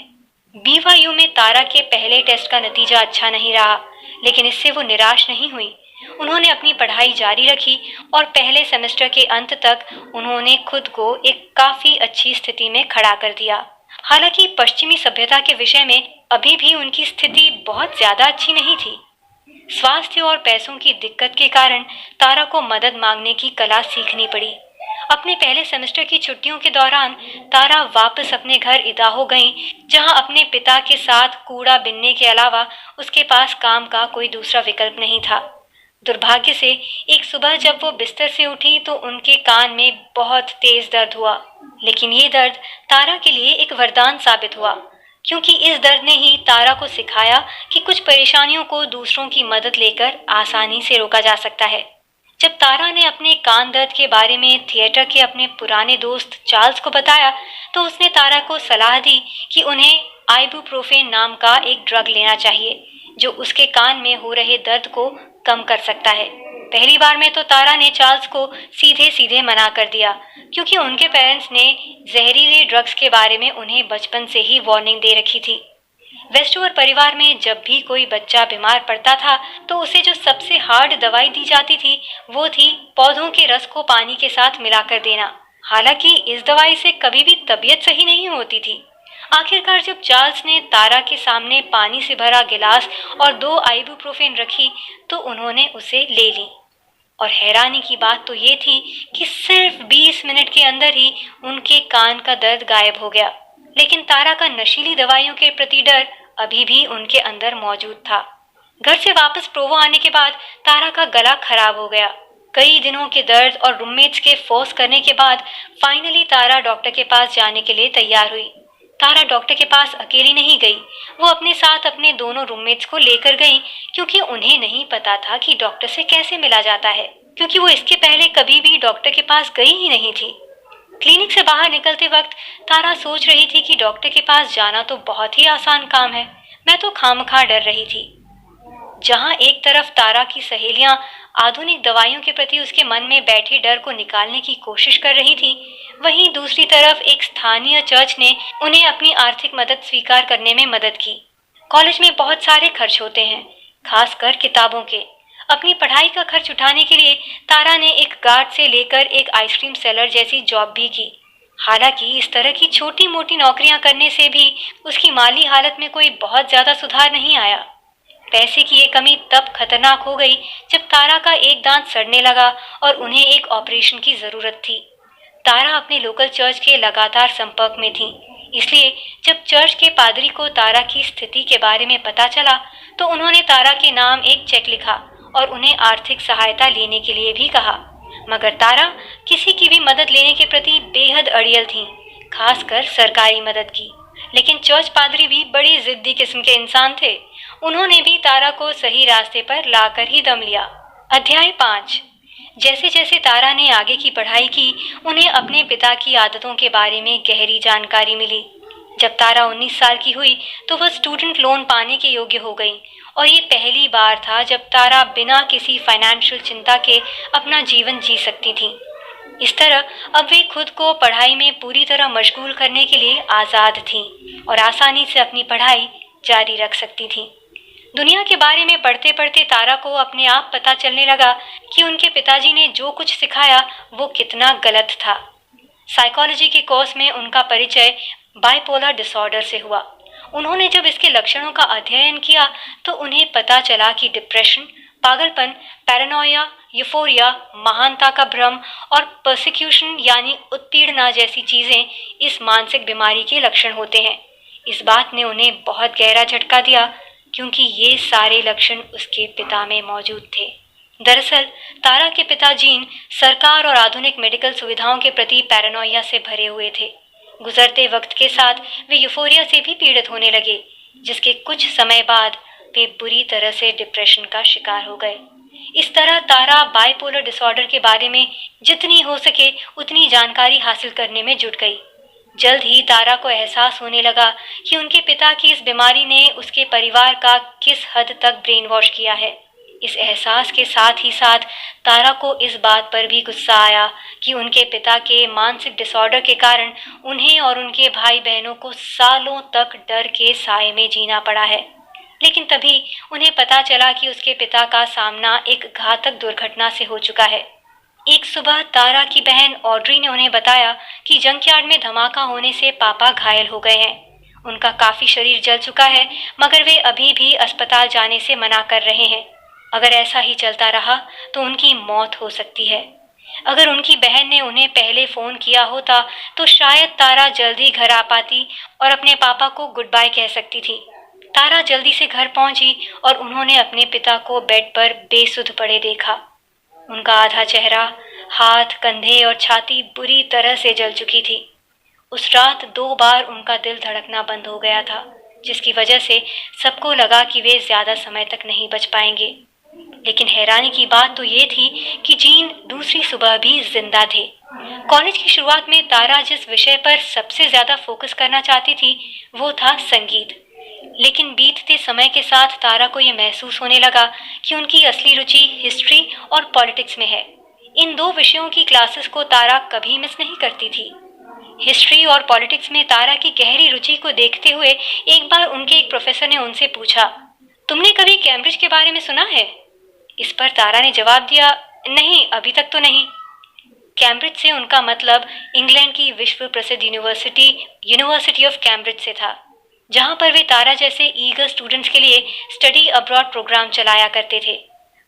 बीवायू में तारा के पहले टेस्ट का नतीजा अच्छा नहीं रहा, लेकिन इससे वो निराश नहीं हुई। उन्होंने अपनी पढ़ाई जारी रखी और पहले सेमेस्टर के अंत तक उन्होंने खुद को एक काफी अच्छी स्थिति में खड़ा कर दिया। हालांकि पश्चिमी सभ्यता के विषय में अभी भी उनकी स्थिति बहुत ज्यादा अच्छी नहीं थी। स्वास्थ्य और पैसों की दिक्कत के कारण तारा को मदद मांगने की कला सीखनी पड़ी। अपने पहले सेमेस्टर की छुट्टियों के दौरान तारा वापस अपने घर इदा हो गईं, जहां अपने पिता के साथ कूड़ा बिनने के अलावा उसके पास काम का कोई दूसरा विकल्प नहीं था। दुर्भाग्य से एक सुबह जब वो बिस्तर से उठी तो उनके कान में बहुत तेज दर्द हुआ, लेकिन ये दर्द तारा के लिए एक वरदान साबित हुआ, क्योंकि इस दर्द ने ही तारा को सिखाया कि कुछ परेशानियों को दूसरों की मदद लेकर आसानी से रोका जा सकता है। जब तारा ने अपने कान दर्द के बारे में थिएटर के अपने पुराने दोस्त चार्ल्स को बताया, तो उसने तारा को सलाह दी कि उन्हें आइबुप्रोफेन नाम का एक ड्रग लेना चाहिए, जो उसके कान में हो रहे दर्द को कम कर सकता है। पहली बार में तो तारा ने चार्ल्स को सीधे सीधे मना कर दिया, क्योंकि उनके पेरेंट्स ने जहरीले ड्रग्स के बारे में उन्हें बचपन से ही वार्निंग दे रखी थी। वेस्टोवर परिवार में जब भी कोई बच्चा बीमार पड़ता था तो उसे जो सबसे हार्ड दवाई दी जाती थी वो थी पौधों के रस को पानी के साथ मिलाकर देना। हालांकि इस दवाई से कभी भी तबीयत सही नहीं होती थी। आखिरकार जब चार्ल्स ने तारा के सामने पानी से भरा गिलास और 2 आइबुप्रोफेन रखी तो उन्होंने उसे ले ली। और हैरानी की बात तो ये थी कि सिर्फ 20 मिनट के अंदर ही उनके कान का दर्द गायब हो गया। लेकिन तारा का नशीली दवाइयों के प्रति डर अभी भी उनके अंदर मौजूद था। घर से वापस प्रोवो आने के बाद तारा का गला खराब हो गया। कई दिनों के दर्द और रूममेट्स के फोर्स करने के बाद फाइनली तारा डॉक्टर के पास जाने के लिए तैयार हुई। तारा डॉक्टर के पास अकेली नहीं गई, वो अपने साथ अपने दोनों रूममेट्स को लेकर गई, क्योंकि उन्हें नहीं पता था कि डॉक्टर से कैसे मिला जाता है, क्योंकि वो इसके पहले कभी भी डॉक्टर के पास गई ही नहीं थी। क्लिनिक से बाहर निकलते वक्त तारा सोच रही थी कि डॉक्टर के पास जाना तो बहुत ही आसान काम है, मैं तो खामखा डर रही थी। जहां एक तरफ तारा की सहेलियां आधुनिक दवाइयों के प्रति उसके मन में बैठे डर को निकालने की कोशिश कर रही थी, वहीं दूसरी तरफ एक स्थानीय चर्च ने उन्हें अपनी आर्थिक मदद स्वीकार करने में मदद की। कॉलेज में बहुत सारे खर्च होते हैं, खासकर किताबों के। अपनी पढ़ाई का खर्च उठाने के लिए तारा ने एक गार्ड से लेकर एक आइसक्रीम सेलर जैसी जॉब भी की। हालांकि इस तरह की छोटी मोटी नौकरियां करने से भी उसकी माली हालत में कोई बहुत ज्यादा सुधार नहीं आया। पैसे की ये कमी तब खतरनाक हो गई जब तारा का एक दांत सड़ने लगा और उन्हें एक ऑपरेशन की जरूरत थी। तारा अपने लोकल चर्च के लगातार संपर्क में थी, इसलिए जब चर्च के पादरी को तारा की स्थिति के बारे में पता चला तो उन्होंने तारा के नाम एक चेक लिखा और उन्हें आर्थिक सहायता लेने के लिए भी कहा। मगर तारा किसी की भी मदद लेने के प्रति बेहद अड़ियल थी, खासकर सरकारी मदद की। लेकिन चर्च पादरी भी बड़ी जिद्दी किस्म के इंसान थे, उन्होंने भी तारा को सही रास्ते पर लाकर ही दम लिया। अध्याय 5। जैसे जैसे तारा ने आगे की पढ़ाई की, उन्हें अपने पिता की आदतों के बारे में गहरी जानकारी मिली। जब तारा 19 साल की हुई तो वह स्टूडेंट लोन पाने के योग्य हो गई, और ये पहली बार था जब तारा बिना किसी फाइनेंशियल चिंता के अपना जीवन जी सकती थी। इस तरह अब वे खुद को पढ़ाई में पूरी तरह मशगूल करने के लिए आज़ाद थीं और आसानी से अपनी पढ़ाई जारी रख सकती थीं। दुनिया के बारे में पढ़ते पढ़ते तारा को अपने आप पता चलने लगा कि उनके पिताजी ने जो कुछ सिखाया वो कितना गलत था। साइकोलॉजी के कोर्स में उनका परिचय बाइपोलर डिसऑर्डर से हुआ। उन्होंने जब इसके लक्षणों का अध्ययन किया तो उन्हें पता चला कि डिप्रेशन, पागलपन, पैरानोया, यूफोरिया, महानता का भ्रम और परसिक्यूशन यानी उत्पीड़ना जैसी चीजें इस मानसिक बीमारी के लक्षण होते हैं। इस बात ने उन्हें बहुत गहरा झटका दिया, क्योंकि ये सारे लक्षण उसके पिता में मौजूद थे। दरअसल तारा के पिता जीन सरकार और आधुनिक मेडिकल सुविधाओं के प्रति पैरानोया से भरे हुए थे। गुजरते वक्त के साथ वे यूफोरिया से भी पीड़ित होने लगे, जिसके कुछ समय बाद वे बुरी तरह से डिप्रेशन का शिकार हो गए। इस तरह तारा बाइपोलर डिसऑर्डर के बारे में जितनी हो सके उतनी जानकारी हासिल करने में जुट गई। जल्द ही तारा को एहसास होने लगा कि उनके पिता की इस बीमारी ने उसके परिवार का किस हद तक ब्रेन वॉश किया है। इस एहसास के साथ ही साथ तारा को इस बात पर भी गुस्सा आया कि उनके पिता के मानसिक डिसऑर्डर के कारण उन्हें और उनके भाई बहनों को सालों तक डर के साए में जीना पड़ा है। लेकिन तभी उन्हें पता चला कि उसके पिता का सामना एक घातक दुर्घटना से हो चुका है। एक सुबह तारा की बहन ऑड्री ने उन्हें बताया कि जंकयार्ड में धमाका होने से पापा घायल हो गए हैं। उनका काफी शरीर जल चुका है, मगर वे अभी भी अस्पताल जाने से मना कर रहे हैं। अगर ऐसा ही चलता रहा तो उनकी मौत हो सकती है। अगर उनकी बहन ने उन्हें पहले फोन किया होता तो शायद तारा जल्दी घर आ पाती और अपने पापा को गुड बाय कह सकती थी। तारा जल्दी से घर पहुंची और उन्होंने अपने पिता को बेड पर बेसुध पड़े देखा। उनका आधा चेहरा, हाथ, कंधे और छाती बुरी तरह से जल चुकी थी। उस रात 2 बार उनका दिल धड़कना बंद हो गया था, जिसकी वजह से सबको लगा कि वे ज्यादा समय तक नहीं बच पाएंगे। लेकिन हैरानी की बात तो ये थी कि जीन दूसरी सुबह भी जिंदा थे। कॉलेज की शुरुआत में तारा जिस विषय पर सबसे ज्यादा फोकस करना चाहती थी वो था संगीत। लेकिन बीतते समय के साथ तारा को यह महसूस होने लगा कि उनकी असली रुचि हिस्ट्री और पॉलिटिक्स में है। इन 2 विषयों की क्लासेस को तारा कभी मिस नहीं करती थी। हिस्ट्री और पॉलिटिक्स में तारा की गहरी रुचि को देखते हुए एक बार उनके एक प्रोफेसर ने उनसे पूछा, तुमने कभी कैम्ब्रिज के बारे में सुना है? इस पर तारा ने जवाब दिया, नहीं, अभी तक तो नहीं। कैम्ब्रिज से उनका मतलब इंग्लैंड की विश्व प्रसिद्ध यूनिवर्सिटी ऑफ कैम्ब्रिज से था, जहां पर वे तारा जैसे ईगर स्टूडेंट्स के लिए स्टडी अब्रॉड प्रोग्राम चलाया करते थे।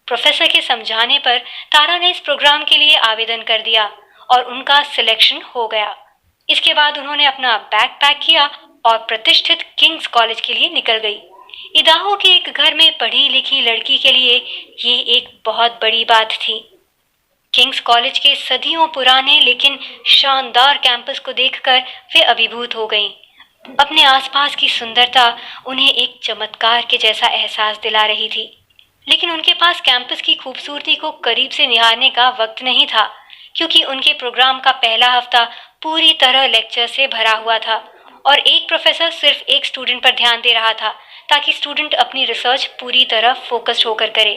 प्रोफेसर के समझाने पर तारा ने इस प्रोग्राम के लिए आवेदन कर दिया और उनका सिलेक्शन हो गया। इसके बाद उन्होंने अपना बैग पैक किया और प्रतिष्ठित किंग्स कॉलेज के लिए निकल गई। इदाहो के एक घर में पढ़ी लिखी लड़की के लिए ये एक बहुत बड़ी बात थी। किंग्स कॉलेज के सदियों पुराने लेकिन शानदार कैंपस को देखकर वे अभिभूत हो गईं। अपने आसपास की सुंदरता उन्हें एक चमत्कार के जैसा एहसास दिला रही थी। लेकिन उनके पास कैंपस की खूबसूरती को करीब से निहारने का वक्त नहीं था, क्योंकि उनके प्रोग्राम का पहला हफ्ता पूरी तरह लेक्चर से भरा हुआ था और एक प्रोफेसर सिर्फ एक स्टूडेंट पर ध्यान दे रहा था ताकि स्टूडेंट अपनी रिसर्च पूरी तरह फोकस्ड होकर करे।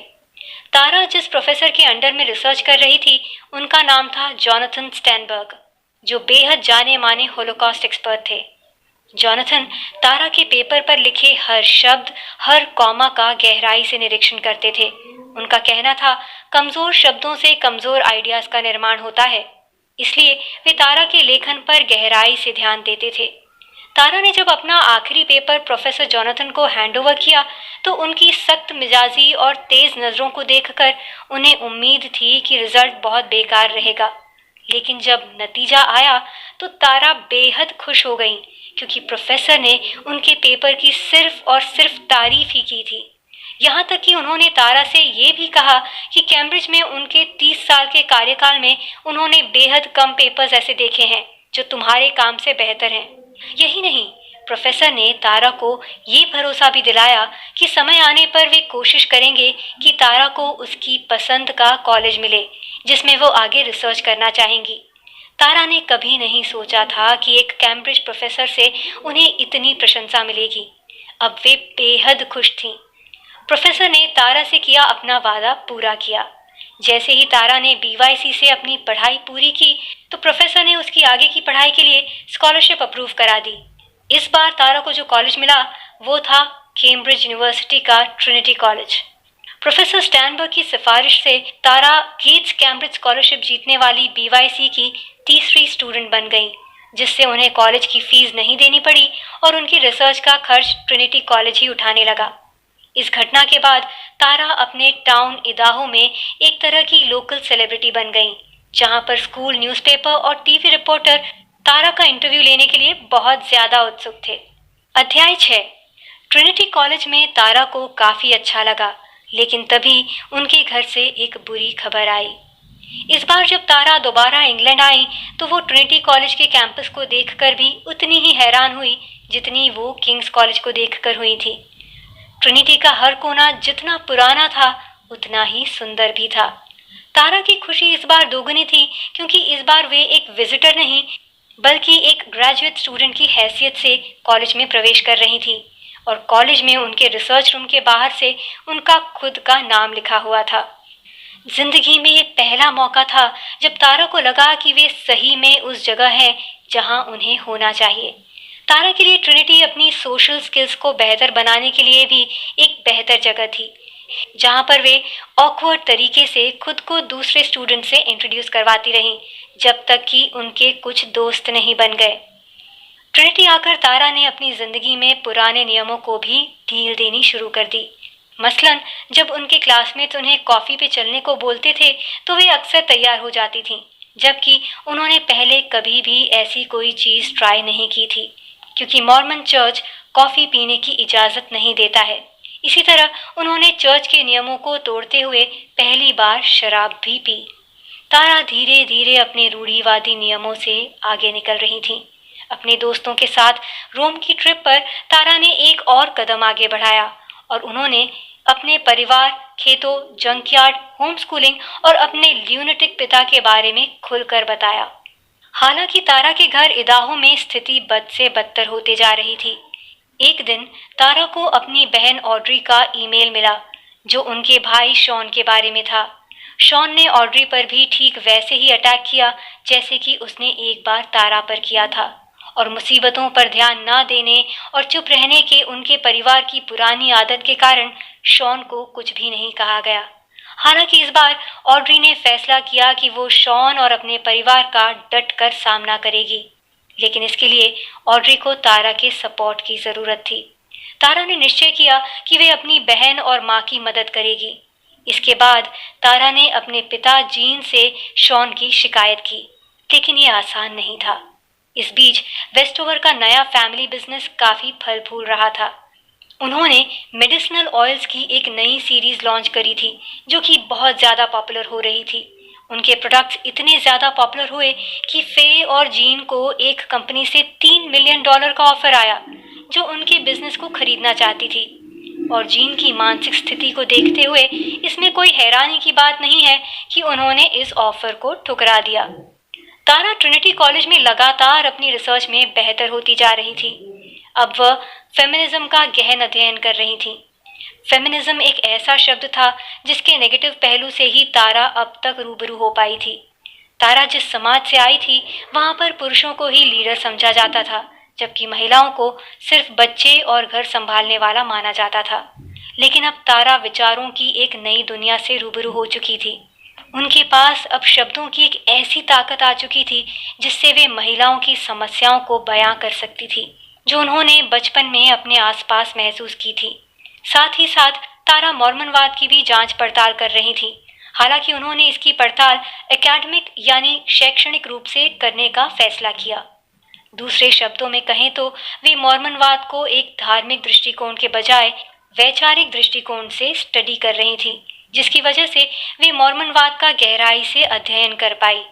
तारा जिस प्रोफेसर के अंडर में रिसर्च कर रही थी उनका नाम था जॉनथन स्टैनबर्ग, जो बेहद जाने माने होलोकॉस्ट एक्सपर्ट थे। जॉनथन तारा के पेपर पर लिखे हर शब्द, हर कॉमा का गहराई से निरीक्षण करते थे। उनका कहना था, कमजोर शब्दों से कमजोर आइडियाज का निर्माण होता है, इसलिए वे तारा के लेखन पर गहराई से ध्यान देते थे। तारा ने जब अपना आखिरी पेपर प्रोफेसर जॉनथन को हैंडओवर किया तो उनकी सख्त मिजाजी और तेज नजरों को देखकर उन्हें उम्मीद थी कि रिजल्ट बहुत बेकार रहेगा। लेकिन जब नतीजा आया तो तारा बेहद खुश हो गईं, क्योंकि प्रोफेसर ने उनके पेपर की सिर्फ और सिर्फ तारीफ ही की थी। यहाँ तक कि उन्होंने तारा से ये भी कहा कि कैम्ब्रिज में उनके 30 साल के कार्यकाल में उन्होंने बेहद कम पेपर्स ऐसे देखे हैं जो तुम्हारे काम से बेहतर हैं। यही नहीं, प्रोफेसर ने तारा को ये भरोसा भी दिलाया कि समय आने पर वे कोशिश करेंगे कि तारा को उसकी पसंद का कॉलेज मिले जिसमें वो आगे रिसर्च करना चाहेंगी। तारा ने कभी नहीं सोचा था कि एक कैम्ब्रिज प्रोफेसर से उन्हें इतनी प्रशंसा मिलेगी। अब वे बेहद खुश थीं। प्रोफेसर ने तारा से किया अपना वादा पूरा किया। जैसे ही तारा ने BYC से अपनी पढ़ाई पूरी की तो प्रोफेसर ने उसकी आगे की पढ़ाई के लिए स्कॉलरशिप अप्रूव करा दी। इस बार तारा को जो कॉलेज मिला वो था कैम्ब्रिज यूनिवर्सिटी का ट्रिनिटी कॉलेज। प्रोफेसर स्टैनबर्ग की सिफारिश से तारा गेट्स कैम्ब्रिज स्कॉलरशिप जीतने वाली BYC की तीसरी स्टूडेंट बन गई, जिससे उन्हें कॉलेज की फीस नहीं देनी पड़ी और उनकी रिसर्च का खर्च ट्रिनिटी कॉलेज ही उठाने लगा। इस घटना के बाद तारा अपने टाउन इदाहो में एक तरह की लोकल सेलिब्रिटी बन गई, जहां पर स्कूल, न्यूज़पेपर और टीवी रिपोर्टर तारा का इंटरव्यू लेने के लिए बहुत ज्यादा उत्सुक थे। अध्याय 6। ट्रिनिटी कॉलेज में तारा को काफी अच्छा लगा, लेकिन तभी उनके घर से एक बुरी खबर आई। इस बार जब तारा दोबारा इंग्लैंड आई तो वो ट्रिनिटी कॉलेज के कैंपस को देखकर भी उतनी ही हैरान हुई जितनी वो किंग्स कॉलेज को देखकर हुई थी। ट्रिनिटी का हर कोना जितना पुराना था उतना ही सुंदर भी था। तारा की खुशी इस बार दोगुनी थी क्योंकि इस बार वे एक विजिटर नहीं बल्कि एक ग्रेजुएट स्टूडेंट की हैसियत से कॉलेज में प्रवेश कर रही थी और कॉलेज में उनके रिसर्च रूम के बाहर से उनका खुद का नाम लिखा हुआ था। जिंदगी में ये पहला मौका था जब तारा को लगा कि वे सही में उस जगह है जहां उन्हें होना चाहिए। तारा के लिए ट्रिनिटी अपनी सोशल स्किल्स को बेहतर बनाने के लिए भी एक बेहतर जगह थी, जहां पर वे ऑकवर्ड तरीके से खुद को दूसरे स्टूडेंट से इंट्रोड्यूस करवाती रहीं, जब तक कि उनके कुछ दोस्त नहीं बन गए। ट्रिनिटी आकर तारा ने अपनी जिंदगी में पुराने नियमों को भी ढील देनी शुरू कर दी। मसलन जब उनके क्लासमेट्स उन्हें कॉफी पे चलने को बोलते थे तो वे अक्सर तैयार हो जाती थीं, जबकि उन्होंने पहले कभी भी ऐसी कोई चीज ट्राई नहीं की थी, क्योंकि मॉर्मन चर्च कॉफी पीने की इजाजत नहीं देता है। इसी तरह उन्होंने चर्च के नियमों को तोड़ते हुए पहली बार शराब भी पी। तारा धीरे धीरे अपने रूढ़िवादी नियमों से आगे निकल रही थी। अपने दोस्तों के साथ रोम की ट्रिप पर तारा ने एक और कदम आगे बढ़ाया और उन्होंने अपने परिवार, खेतों, जंकयार्ड, होम स्कूलिंग और अपने ल्यूनेटिक पिता के बारे में खुलकर बताया। हालांकि तारा के घर इदाहो में स्थिति बद से बदतर होते जा रही थी। एक दिन तारा को अपनी बहन ऑड्री का ईमेल मिला जो उनके भाई शॉन के बारे में था। शॉन ने ऑड्री पर भी ठीक वैसे ही अटैक किया जैसे कि उसने एक बार तारा पर किया था, और मुसीबतों पर ध्यान न देने और चुप रहने के उनके परिवार की पुरानी आदत के कारण शॉन को कुछ भी नहीं कहा गया। हालांकि इस बार ऑड्री ने फैसला किया कि वो शॉन और अपने परिवार का डट कर सामना करेगी, लेकिन इसके लिए ऑड्री को तारा के सपोर्ट की जरूरत थी। तारा ने निश्चय किया कि वे अपनी बहन और माँ की मदद करेगी। इसके बाद तारा ने अपने पिता जीन से शॉन की शिकायत की, लेकिन ये आसान नहीं था। इस बीच वेस्टओवर का नया फैमिली बिजनेस काफी फल फूल रहा था। उन्होंने मेडिसिनल ऑयल्स की एक नई सीरीज लॉन्च करी थी जो कि बहुत ज्यादा पॉपुलर हो रही थी। उनके प्रोडक्ट्स इतने ज्यादा पॉपुलर हुए कि फे और जीन को एक कंपनी से $3 मिलियन का ऑफर आया जो उनके बिजनेस को खरीदना चाहती थी। और जीन की मानसिक स्थिति को देखते हुए इसमें कोई हैरानी की बात नहीं है कि उन्होंने इस ऑफर को ठुकरा दिया। तारा ट्रिनिटी कॉलेज में लगातार अपनी रिसर्च में बेहतर होती जा रही थी। अब वह फेमिनिज्म का गहन अध्ययन कर रही थी। फेमिनिज्म एक ऐसा शब्द था जिसके नेगेटिव पहलू से ही तारा अब तक रूबरू हो पाई थी। तारा जिस समाज से आई थी वहां पर पुरुषों को ही लीडर समझा जाता था, जबकि महिलाओं को सिर्फ बच्चे और घर संभालने वाला माना जाता था। लेकिन अब तारा विचारों की एक नई दुनिया से रूबरू हो चुकी थी। उनके पास अब शब्दों की एक ऐसी ताकत आ चुकी थी जिससे वे महिलाओं की समस्याओं को बयां कर सकती थी, जो उन्होंने बचपन में अपने आसपास महसूस की थी। साथ ही साथ तारा मॉर्मनवाद की भी जांच पड़ताल कर रही थी। हालांकि उन्होंने इसकी पड़ताल एकेडमिक यानी शैक्षणिक रूप से करने का फैसला किया। दूसरे शब्दों में कहें तो वे मॉर्मनवाद को एक धार्मिक दृष्टिकोण के बजाय वैचारिक दृष्टिकोण से स्टडी कर रही थी, जिसकी वजह से वे मॉर्मनवाद का गहराई से अध्ययन कर पाई।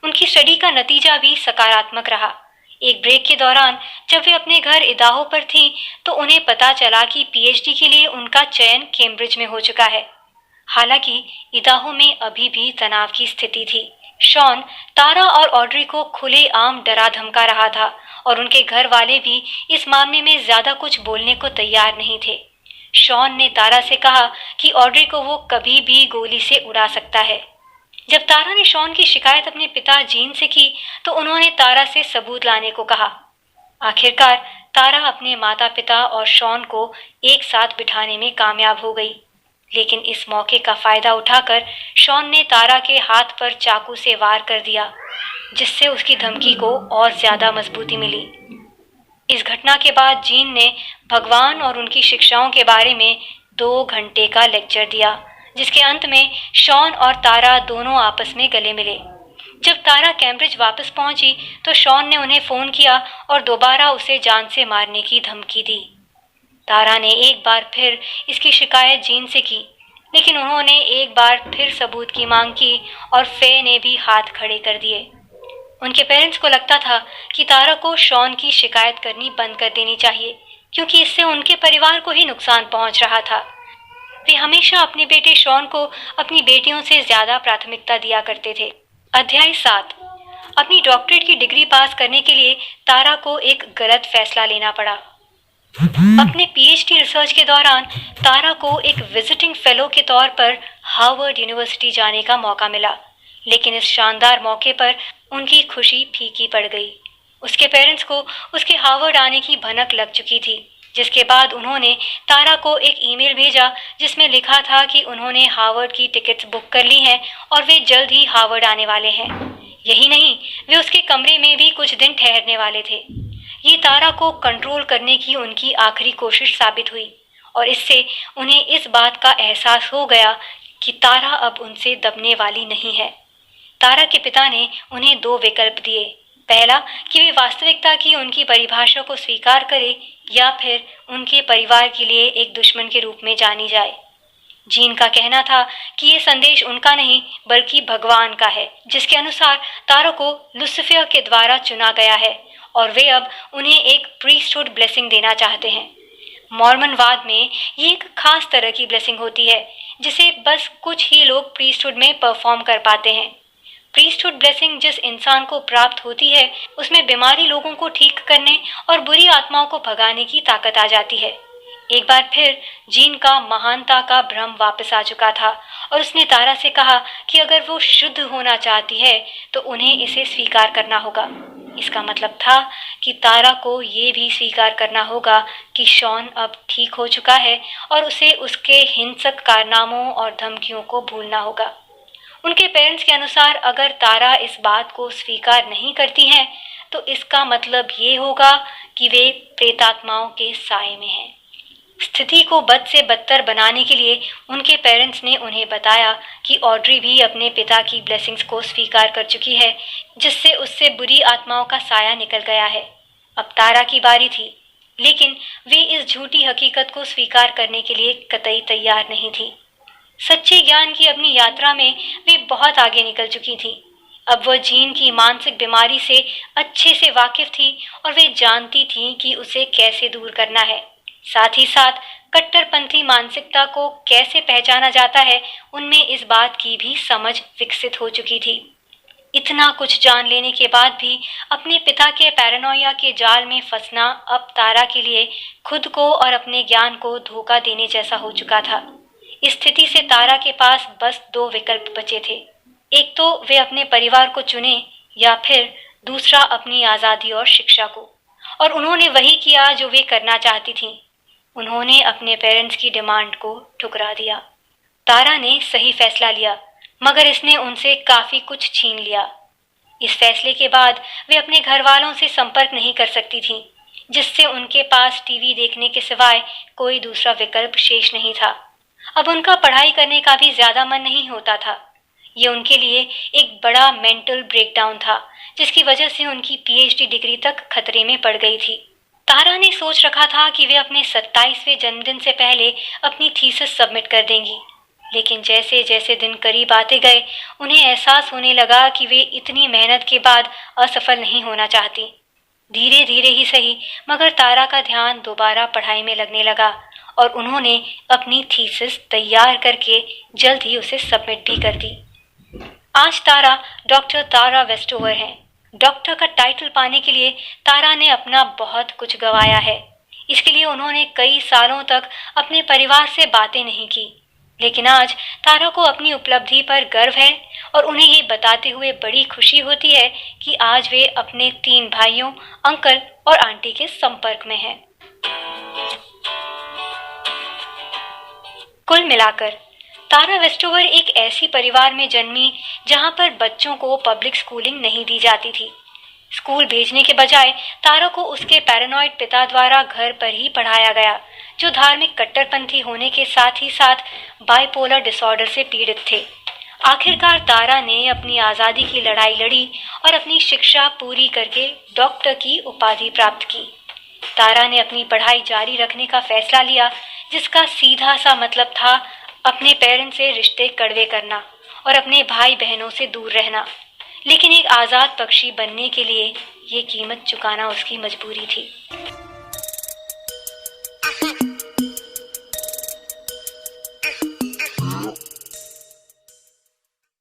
उनकी स्टडी का नतीजा भी सकारात्मक रहा। एक ब्रेक के दौरान जब वे अपने घर इदाहो पर थीं, तो उन्हें पता चला कि पीएचडी के लिए उनका चयन कैम्ब्रिज में हो चुका है। हालांकि इदाहो में अभी भी तनाव की स्थिति थी। शॉन तारा और ऑड्री को खुलेआम डरा धमका रहा था और उनके घर वाले भी इस मामले में ज्यादा कुछ बोलने को तैयार नहीं थे। शॉन ने तारा से कहा कि ऑड्री को वो कभी भी गोली से उड़ा सकता है। जब तारा ने शॉन की शिकायत अपने पिता जीन से की तो उन्होंने तारा से सबूत लाने को कहा। आखिरकार तारा अपने माता पिता और शॉन को एक साथ बिठाने में कामयाब हो गई, लेकिन इस मौके का फायदा उठाकर शॉन ने तारा के हाथ पर चाकू से वार कर दिया, जिससे उसकी धमकी को और ज्यादा मजबूती मिली। इस घटना के बाद जीन ने भगवान और उनकी शिक्षाओं के बारे में 2 घंटे का लेक्चर दिया, जिसके अंत में शॉन और तारा दोनों आपस में गले मिले। जब तारा कैम्ब्रिज वापस पहुंची तो शॉन ने उन्हें फोन किया और दोबारा उसे जान से मारने की धमकी दी। तारा ने एक बार फिर इसकी शिकायत जीन से की, लेकिन उन्होंने एक बार फिर सबूत की मांग की और फे ने भी हाथ खड़े कर दिए। उनके पेरेंट्स को लगता था कि तारा को शॉन की शिकायत करनी बंद कर देनी चाहिए, क्योंकि इससे उनके परिवार को ही नुकसान पहुंच रहा था। वे हमेशा अपने बेटे शॉन को अपनी बेटियों से ज्यादा प्राथमिकता दिया करते थे। अध्याय 7। अपनी डॉक्टरेट की डिग्री पास करने के लिए तारा को एक गलत फैसला लेना पड़ा। अपने पीएचडी रिसर्च के दौरान तारा को एक विजिटिंग फेलो के तौर पर हार्वर्ड यूनिवर्सिटी जाने का मौका मिला, लेकिन इस शानदार मौके पर उनकी खुशी फीकी पड़ गई। उसके पेरेंट्स को उसके हार्वर्ड आने की भनक लग चुकी थी, जिसके बाद उन्होंने तारा को एक ईमेल भेजा जिसमें लिखा था कि उन्होंने हार्वर्ड की टिकट्स बुक कर ली हैं और वे जल्द ही हार्वर्ड आने वाले हैं। यही नहीं, वे उसके कमरे में भी कुछ दिन ठहरने वाले थे। ये तारा को कंट्रोल करने की उनकी आखिरी कोशिश साबित हुई और इससे उन्हें इस बात का एहसास हो गया कि तारा अब उनसे दबने वाली नहीं है। तारा के पिता ने उन्हें 2 विकल्प दिए। पहला कि वे वास्तविकता की उनकी परिभाषा को स्वीकार करे या फिर उनके परिवार के लिए एक दुश्मन के रूप में जानी जाए। जीन का कहना था कि ये संदेश उनका नहीं बल्कि भगवान का है, जिसके अनुसार तारा को लुसिफर के द्वारा चुना गया है और वे अब उन्हें एक प्रीस्टहुड ब्लेसिंग देना चाहते हैं। मॉर्मनवाद में ये एक खास तरह की ब्लेसिंग होती है जिसे बस कुछ ही लोग प्रीस्टहुड में परफॉर्म कर पाते हैं। प्रीस्टहुड ब्लेसिंग जिस इंसान को प्राप्त होती है उसमें बीमारी लोगों को ठीक करने और बुरी आत्माओं को भगाने की ताकत आ जाती है। एक बार फिर जीन का महानता का भ्रम वापस आ चुका था और उसने तारा से कहा कि अगर वो शुद्ध होना चाहती है तो उन्हें इसे स्वीकार करना होगा। इसका मतलब था कि तारा को ये भी स्वीकार करना होगा कि शॉन अब ठीक हो चुका है और उसे उसके हिंसक कारनामों और धमकियों को भूलना होगा। उनके पेरेंट्स के अनुसार अगर तारा इस बात को स्वीकार नहीं करती हैं तो इसका मतलब ये होगा कि वे प्रेतात्माओं के साए में हैं। स्थिति को बद से बदतर बनाने के लिए उनके पेरेंट्स ने उन्हें बताया कि ऑड्री भी अपने पिता की ब्लेसिंग्स को स्वीकार कर चुकी है, जिससे उससे बुरी आत्माओं का साया निकल गया है। अब तारा की बारी थी, लेकिन वे इस झूठी हकीकत को स्वीकार करने के लिए कतई तैयार नहीं थी। सच्चे ज्ञान की अपनी यात्रा में वे बहुत आगे निकल चुकी थी। अब वह जीन की मानसिक बीमारी से अच्छे से वाकिफ थी और वे जानती थीं कि उसे कैसे दूर करना है। साथ ही साथ कट्टरपंथी मानसिकता को कैसे पहचाना जाता है, उनमें इस बात की भी समझ विकसित हो चुकी थी। इतना कुछ जान लेने के बाद भी अपने पिता के पैरानोया के जाल में फंसना अब तारा के लिए खुद को और अपने ज्ञान को धोखा देने जैसा हो चुका था। इस स्थिति से तारा के पास बस 2 विकल्प बचे थे। एक तो वे अपने परिवार को चुने या फिर दूसरा अपनी आज़ादी और शिक्षा को। और उन्होंने वही किया जो वे करना चाहती थीं। उन्होंने अपने पेरेंट्स की डिमांड को ठुकरा दिया। तारा ने सही फैसला लिया, मगर इसने उनसे काफी कुछ छीन लिया। इस फैसले के बाद वे अपने घर वालों से संपर्क नहीं कर सकती थीं, जिससे उनके पास टीवी देखने के सिवाय कोई दूसरा विकल्प शेष नहीं था। अब उनका पढ़ाई करने का भी ज्यादा मन नहीं होता था। ये उनके लिए एक बड़ा मेंटल ब्रेकडाउन था, जिसकी वजह से उनकी पीएचडी डिग्री तक खतरे में पड़ गई थी। तारा ने सोच रखा था कि वे अपने 27वें जन्मदिन से पहले अपनी थीसिस सबमिट कर देंगी, लेकिन जैसे जैसे दिन करीब आते गए उन्हें एहसास होने लगा कि वे इतनी मेहनत के बाद असफल नहीं होना चाहती। धीरे धीरे ही सही, मगर तारा का ध्यान दोबारा पढ़ाई में लगने लगा और उन्होंने अपनी थीसिस तैयार करके जल्द ही उसे सबमिट भी कर दी। आज तारा डॉक्टर तारा वेस्टोवर हैं। डॉक्टर का टाइटल पाने के लिए तारा ने अपना बहुत कुछ गंवाया है। इसके लिए उन्होंने कई सालों तक अपने परिवार से बातें नहीं की, लेकिन आज तारा को अपनी उपलब्धि पर गर्व है और उन्हें ये बताते हुए बड़ी खुशी होती है कि आज वे अपने 3 भाइयों, अंकल और आंटी के संपर्क में हैं। कुल मिलाकर तारा वेस्टोवर एक ऐसी परिवार में जन्मी जहां पर बच्चों को पब्लिक स्कूलिंग नहीं दी जाती थी। स्कूल भेजने के बजाय तारा को उसके पैरानॉइड पिता द्वारा घर पर ही पढ़ाया गया, जो धार्मिक कट्टरपंथी होने के साथ ही साथ बाइपोलर डिसऑर्डर से पीड़ित थे। आखिरकार तारा ने अपनी आज़ादी की लड़ाई लड़ी और अपनी शिक्षा पूरी करके डॉक्टर की उपाधि प्राप्त की। तारा ने अपनी पढ़ाई जारी रखने का फैसला लिया, जिसका सीधा सा मतलब था अपने पेरेंट्स से रिश्ते कड़वे करना और अपने भाई बहनों से दूर रहना। लेकिन एक आज़ाद पक्षी बनने के लिए ये कीमत चुकाना उसकी मजबूरी थी।